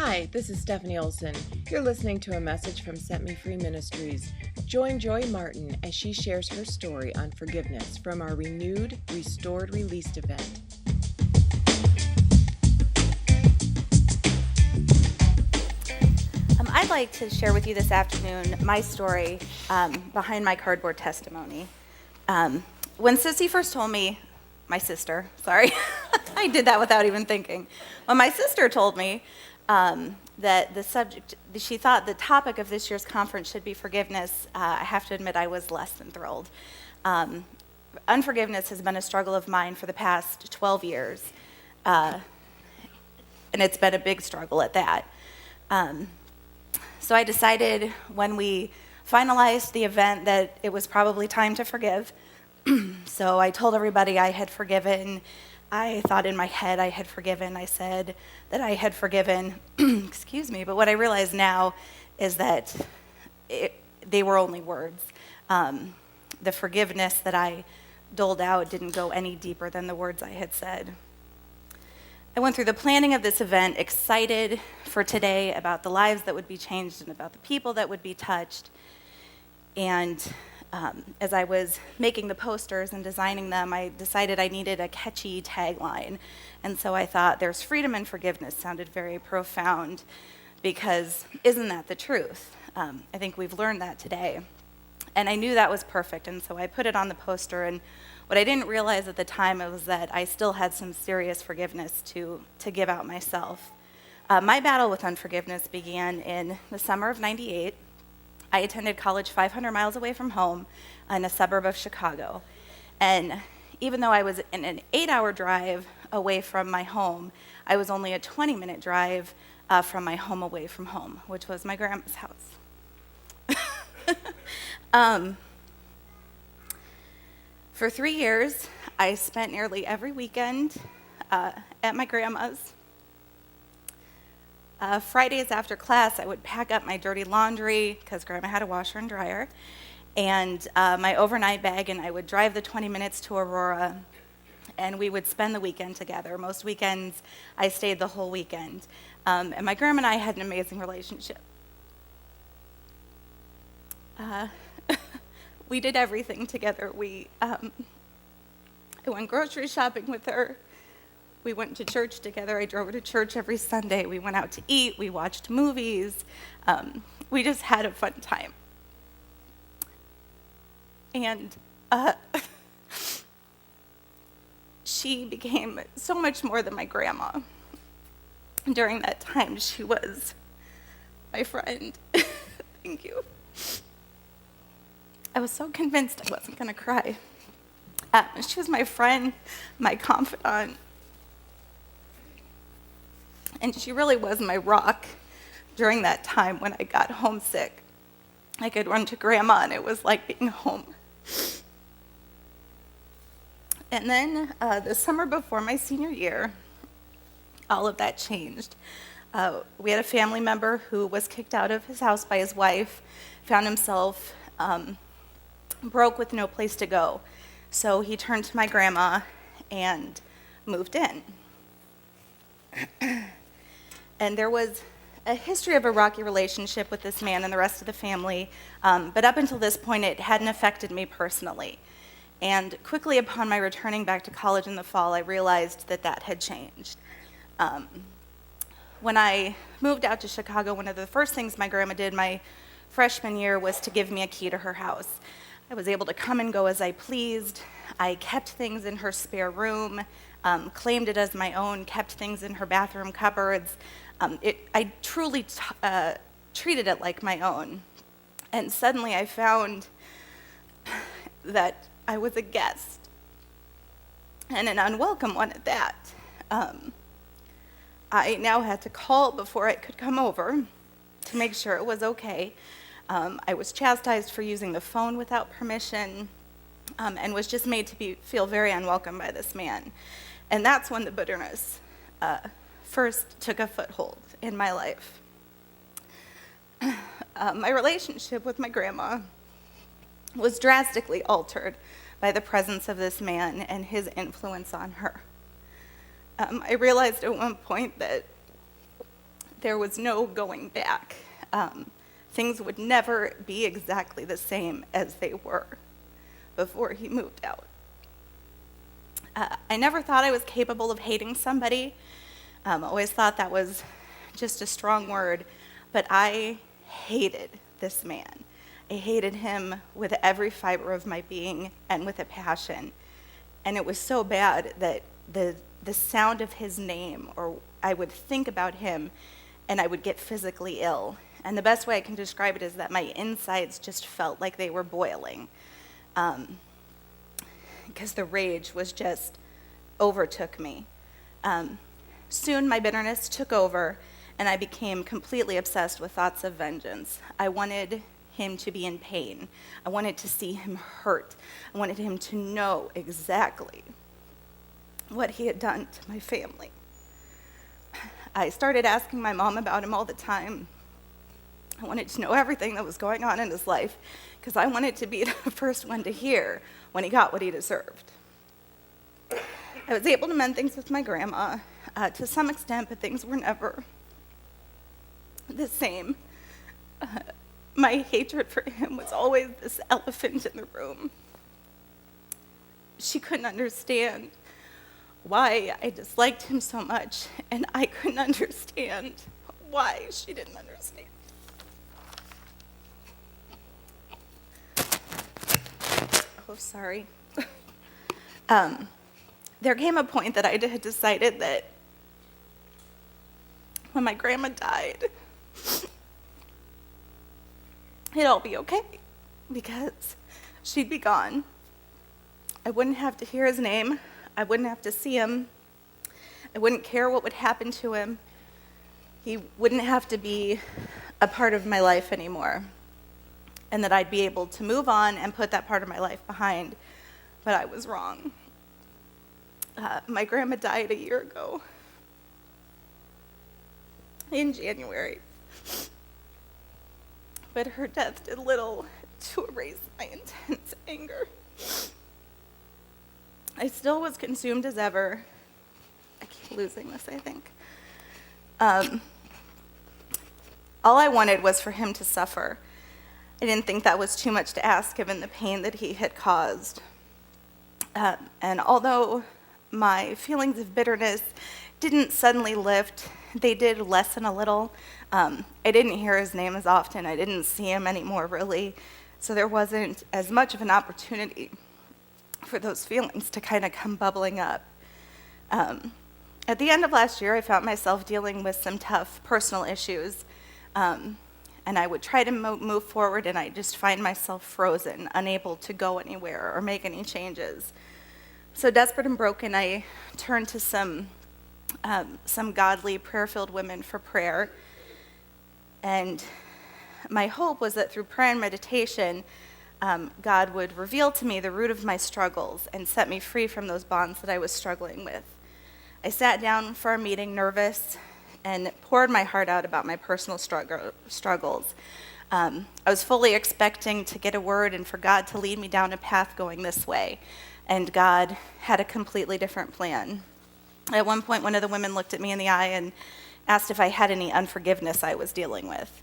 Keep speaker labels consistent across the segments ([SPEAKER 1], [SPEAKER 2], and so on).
[SPEAKER 1] Hi, this is Stephanie Olson. You're listening to a message from Set Me Free Ministries. Join Joy Martin as she shares her story on forgiveness from our Renewed, Restored, Released event.
[SPEAKER 2] I'd like to share with you this afternoon my story behind my cardboard testimony. When Sissy first told me, my sister, sorry, I did that without even thinking. When my sister told me that the subject, she thought the topic of this year's conference should be forgiveness, I have to admit I was less than thrilled. Unforgiveness has been a struggle of mine for the past 12 years, and it's been a big struggle at that. So I decided when we finalized the event that it was probably time to forgive. So I told everybody I had forgiven. I thought in my head I had forgiven. I said that I had forgiven. Excuse me. But what I realize now is that they were only words. The forgiveness that I doled out didn't go any deeper than the words I had said. I went through the planning of this event excited for today about the lives that would be changed and about the people that would be touched. And as I was making the posters and designing them, I decided I needed a catchy tagline. And so I thought there's freedom and forgiveness sounded very profound, because isn't that the truth? I think we've learned that today. And I knew that was perfect, and so I put it on the poster. And what I didn't realize at the time was that I still had some serious forgiveness to give out myself. My battle with unforgiveness began in the summer of '98. I attended college 500 miles away from home in a suburb of Chicago. And even though I was in an 8-hour drive away from my home, I was only a 20-minute drive from my home away from home, which was my grandma's house. For 3 years, I spent nearly every weekend at my grandma's. Fridays after class, I would pack up my dirty laundry, because Grandma had a washer and dryer, and my overnight bag, and I would drive the 20 minutes to Aurora, and we would spend the weekend together. Most weekends, I stayed the whole weekend. And my grandma and I had an amazing relationship. We did everything together. I went grocery shopping with her. We went to church together. I drove her to church every Sunday. We went out to eat. We watched movies. We just had a fun time. And she became so much more than my grandma. During that time, she was my friend. Thank you. I was so convinced I wasn't going to cry. She was my friend, my confidant, and she really was my rock during that time when I got homesick. I could run to Grandma, and it was like being home. And then the summer before my senior year, all of that changed. We had a family member who was kicked out of his house by his wife, found himself broke with no place to go. So he turned to my grandma and moved in. And there was a history of a rocky relationship with this man and the rest of the family, but up until this point, it hadn't affected me personally. And quickly upon my returning back to college in the fall, I realized that that had changed. When I moved out to Chicago, one of the first things my grandma did my freshman year was to give me a key to her house. I was able to come and go as I pleased. I kept things in her spare room, claimed it as my own, kept things in her bathroom cupboards. I truly treated it like my own. And suddenly I found that I was a guest, and an unwelcome one at that. I now had to call before I could come over to make sure it was okay. I was chastised for using the phone without permission, and was just made to feel very unwelcome by this man. And that's when the bitterness first took a foothold in my life. My relationship with my grandma was drastically altered by the presence of this man and his influence on her. I realized at one point that there was no going back. Things would never be exactly the same as they were before he moved out. I never thought I was capable of hating somebody. Always thought that was just a strong word, but I hated this man. I hated him with every fiber of my being and with a passion. And it was so bad that the sound of his name, or I would think about him and I would get physically ill. And the best way I can describe it is that my insides just felt like they were boiling, because the rage was just overtook me. Soon my bitterness took over, and I became completely obsessed with thoughts of vengeance. I wanted him to be in pain. I wanted to see him hurt. I wanted him to know exactly what he had done to my family. I started asking my mom about him all the time. I wanted to know everything that was going on in his life because I wanted to be the first one to hear when he got what he deserved. I was able to mend things with my grandma to some extent, but things were never the same. My hatred for him was always this elephant in the room. She couldn't understand why I disliked him so much, and I couldn't understand why she didn't understand. Oh, sorry. There came a point that I had decided that when my grandma died, it'd all be okay because she'd be gone. I wouldn't have to hear his name. I wouldn't have to see him. I wouldn't care what would happen to him. He wouldn't have to be a part of my life anymore, and that I'd be able to move on and put that part of my life behind. But I was wrong. My grandma died a year ago in January, but her death did little to erase my intense anger. I still was consumed as ever. I keep losing this, I think. All I wanted was for him to suffer. I didn't think that was too much to ask given the pain that he had caused. And although my feelings of bitterness didn't suddenly lift, they did lessen a little. I didn't hear his name as often. I didn't see him anymore, really. So there wasn't as much of an opportunity for those feelings to kind of come bubbling up. At the end of last year, I found myself dealing with some tough personal issues. And I would try to move forward, and I just find myself frozen, unable to go anywhere or make any changes. So desperate and broken, I turned to some godly, prayer-filled women for prayer. And my hope was that through prayer and meditation, God would reveal to me the root of my struggles and set me free from those bonds that I was struggling with. I sat down for a meeting nervous and poured my heart out about my personal struggles. I was fully expecting to get a word and for God to lead me down a path going this way. And God had a completely different plan. At one point, one of the women looked at me in the eye and asked if I had any unforgiveness I was dealing with.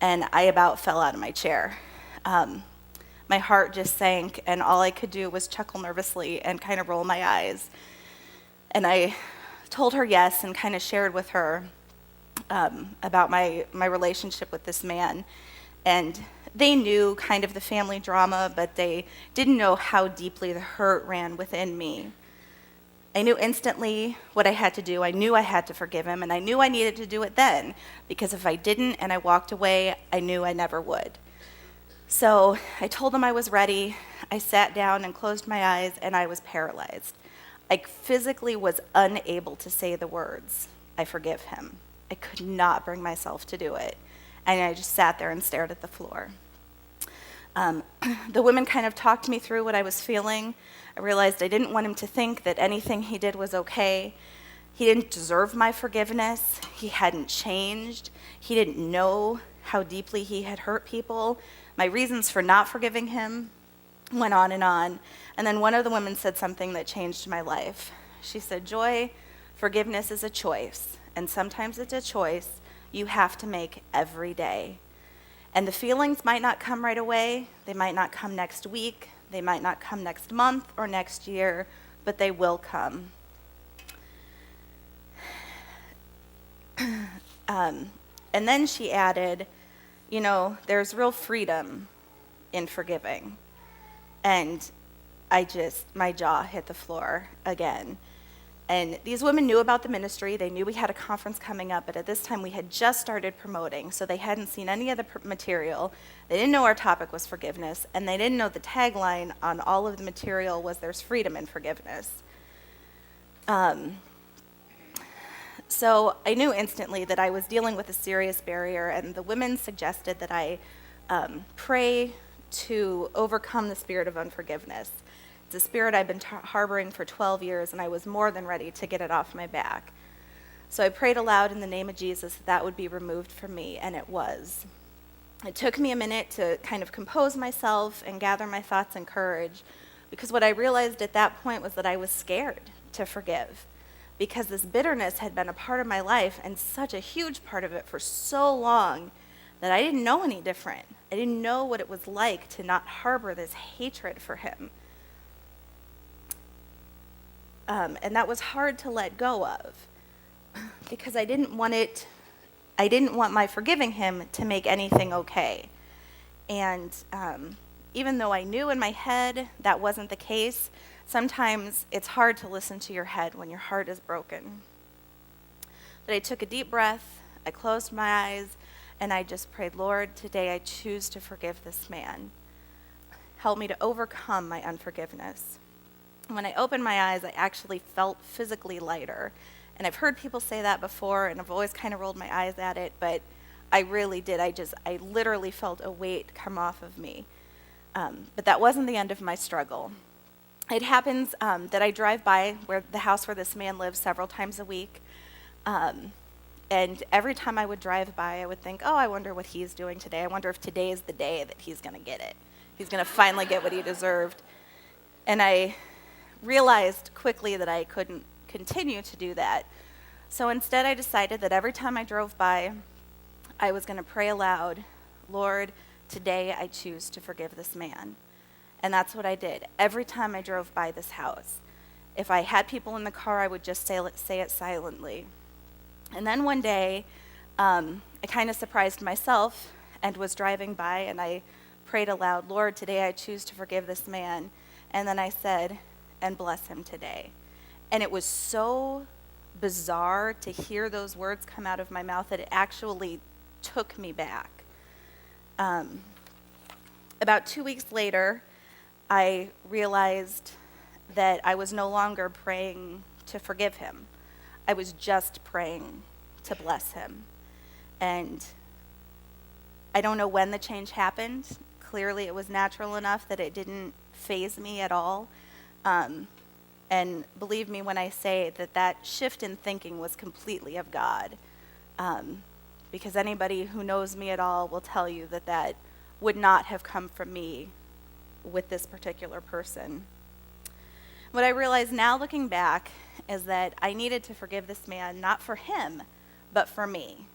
[SPEAKER 2] And I about fell out of my chair. My heart just sank, and all I could do was chuckle nervously and kind of roll my eyes. And I told her yes and kind of shared with her about my relationship with this man. And they knew kind of the family drama, but they didn't know how deeply the hurt ran within me. I knew instantly what I had to do. I knew I had to forgive him, and I knew I needed to do it then, because if I didn't and I walked away, I knew I never would. So I told him I was ready. I sat down and closed my eyes, and I was paralyzed. I physically was unable to say the words, "I forgive him." I could not bring myself to do it. And I just sat there and stared at the floor. The women kind of talked me through what I was feeling. I realized I didn't want him to think that anything he did was okay. He didn't deserve my forgiveness. He hadn't changed. He didn't know how deeply he had hurt people. My reasons for not forgiving him went on. And then one of the women said something that changed my life. She said, "Joy, forgiveness is a choice. And sometimes it's a choice you have to make every day. And the feelings might not come right away. They might not come next week. They might not come next month or next year, but they will come. And then she added, there's real freedom in forgiving. And my jaw hit the floor again. And these women knew about the ministry. They knew we had a conference coming up, but at this time we had just started promoting, so they hadn't seen any of the material. They didn't know our topic was forgiveness, and they didn't know the tagline on all of the material was "There's freedom in forgiveness." So I knew instantly that I was dealing with a serious barrier, and the women suggested that I pray to overcome the spirit of unforgiveness. It's a spirit I've been harboring for 12 years, and I was more than ready to get it off my back. So I prayed aloud in the name of Jesus that would be removed from me, and it was. It took me a minute to kind of compose myself and gather my thoughts and courage, because what I realized at that point was that I was scared to forgive, because this bitterness had been a part of my life, and such a huge part of it for so long, that I didn't know any different. I didn't know what it was like to not harbor this hatred for him. And that was hard to let go of, because I didn't want my forgiving him to make anything okay. And even though I knew in my head that wasn't the case, sometimes it's hard to listen to your head when your heart is broken. But I took a deep breath, I closed my eyes, and I just prayed, Lord, today I choose to forgive this man. Help me to overcome my unforgiveness. When I opened my eyes, I actually felt physically lighter. And I've heard people say that before, and I've always kind of rolled my eyes at it, but I really did. I literally felt a weight come off of me. But that wasn't the end of my struggle. It happens that I drive by the house where this man lives several times a week. And every time I would drive by, I would think, oh, I wonder what he's doing today. I wonder if today is the day that he's going to get it. He's going to finally get what he deserved. And I realized quickly that I couldn't continue to do that. So instead, I decided that every time I drove by, I was going to pray aloud, Lord, today I choose to forgive this man. And that's what I did. Every time I drove by this house, if I had people in the car, I would just say it silently. And then one day, I kind of surprised myself and was driving by, and I prayed aloud, Lord, today I choose to forgive this man. And then I said, and bless him today. And it was so bizarre to hear those words come out of my mouth that it actually took me back. About 2 weeks later, I realized that I was no longer praying to forgive him. I was just praying to bless him. And I don't know when the change happened. Clearly it was natural enough that it didn't faze me at all. And believe me when I say that shift in thinking was completely of God. Because anybody who knows me at all will tell you that would not have come from me with this particular person. What I realize now looking back is that I needed to forgive this man, not for him, but for me.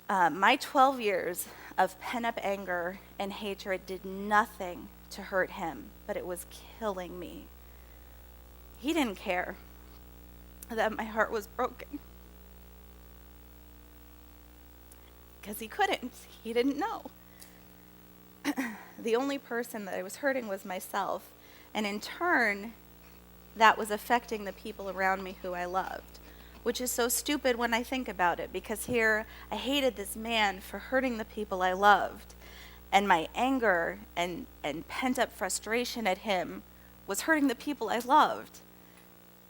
[SPEAKER 2] My 12 years of pent-up anger and hatred did nothing to hurt him, but it was killing me. He didn't care that my heart was broken, because he couldn't. He didn't know. The only person that I was hurting was myself, and in turn, that was affecting the people around me who I loved, which is so stupid when I think about it, because here I hated this man for hurting the people I loved, and my anger and pent-up frustration at him was hurting the people I loved,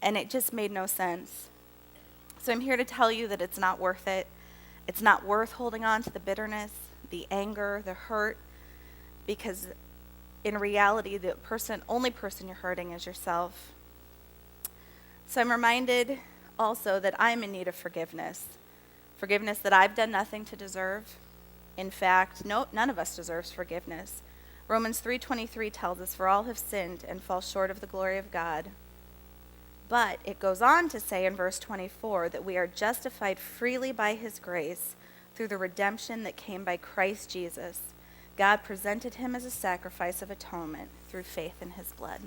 [SPEAKER 2] and it just made no sense. So I'm here to tell you that it's not worth it. It's not worth holding on to the bitterness, the anger, the hurt, because in reality, the only person you're hurting is yourself. So I'm reminded also that I'm in need of forgiveness. Forgiveness that I've done nothing to deserve. In fact, none of us deserves forgiveness. Romans 3:23 tells us, for all have sinned and fall short of the glory of God. But it goes on to say in verse 24 that we are justified freely by his grace through the redemption that came by Christ Jesus. God presented him as a sacrifice of atonement through faith in his blood.